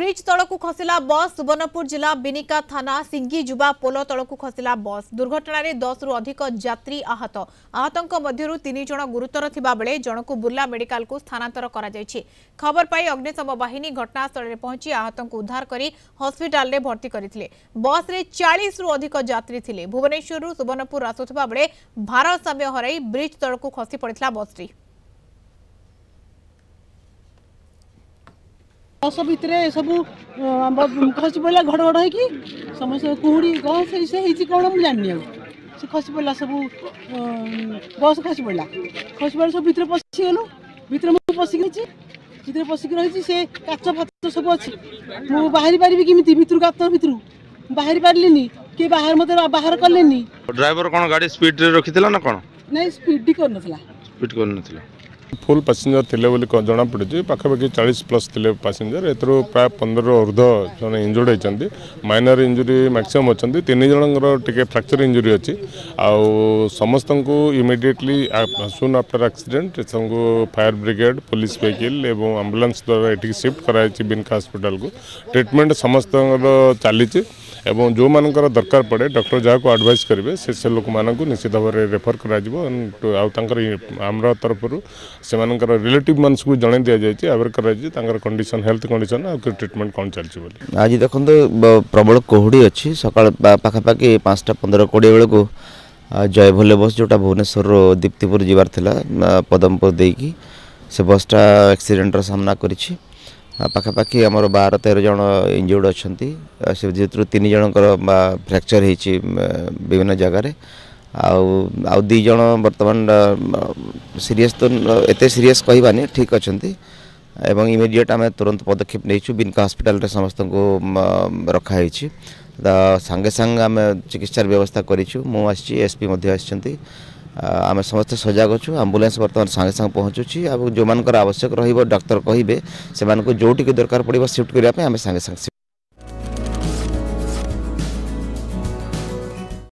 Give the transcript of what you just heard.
Bridge तलकू खसला बस सुवर्णपुर जिला बिनिका थाना सिंगी जुबा पोल तलकू खसला बस दुर्घटना 10 रु अधिक यात्री आहत आहतों मध्य 3 जन गुरुतर थिबा बेले जनकू बुर्ला मेडिकल को स्थानांतर करा जायछि। खबर पाई अग्निशम बाहिनी घटनास्थल में पहुंची आहतों उद्धार करी हॉस्पिटल में भर्ती करथिले। बस रे 40 रु अधिक यात्री थिले। भुवनेश्वर रु सुवर्णपुर आसुथिबा बेले भारसाम्य हराई ब्रिज तलकू खसी पड़ितला बसटी। बस भितर सब खसी पड़ा घड़घड़ हो समस्त कुहुड़ी से कौन मुझे जानी से खसी पड़ा सब बस खसी पड़ा सब भितर पशिगलु भितर मुझे पशिक भितर पशिक रही से काच फाच सब अच्छी मुझे बाहरी पारि केमी भितर गात भितर बाहरी पार्ली किए बाहर मत बाहर कले। ड्राइवर कौन गाड़ी स्पीड रे रखी ना कौन नहीं स्पीड कर फुल पैसेंजर थिले बोली जना पड़ी पाखापाखि 40+ थिले पैसेंजर एथरो प्राय 15 ऊर्ध जने इंजुर्ड होती माइनर इंजुरी मैक्सिमम अच्छा 3 जनकर टिके फ्रैक्चर इंजुरी अच्छी आउ समस्त को इमिडिएटली सुन after accident fire brigade police vehicle एवं एम्बुलेंस द्वारा ये शिफ्ट कराई बिनका हॉस्पिटल को ट्रीटमेंट समस्त चली एवं जो मानकर दरकार पड़े डॉक्टर जहाँ को एडवाइस करेंगे से लोक मानक निश्चित भाव में रेफर कर तरफ से रिलेटिव मानस को जन दि जाए आवेर कर कंडीशन हेल्थ कंडीशन आ ट्रीटमेंट कौन चलती। आज देखो प्रबल कुहुड़ी अच्छी सका पाखापाखि 5:15-20 बेलू जय भोले बस जोटा भुवनेश्वर दीप्तिपुर जीवार थिला पदमपुर देकी से बसटा एक्सीडेंटर सामना करिछि। पाखापाखि आमर 12-13 जन इंजुर्ड अच्छा से 3 जनकर फ्रैक्चर होती विभिन्न जगार आउ 2 जन बर्तमान सीरीयस तो एते सीरीयस कहबानी ठीक अच्छा एवं इमिडिएट आम तुरंत पदक्षेप नहीं बिनका हॉस्पिटल रे समस्त को रखाई सांगे सांगे आम चिकित्सार व्यवस्था करूँ मुझे एसपी आम समस्त सजग अच्छु आम्बुलांस बर्तमान सांगे सांगे पहुँचुची जो मानकर आवश्यक रही डॉक्टर कहे से जोटी दरकार पड़ो शिफ्ट करने आम सांगे सांगे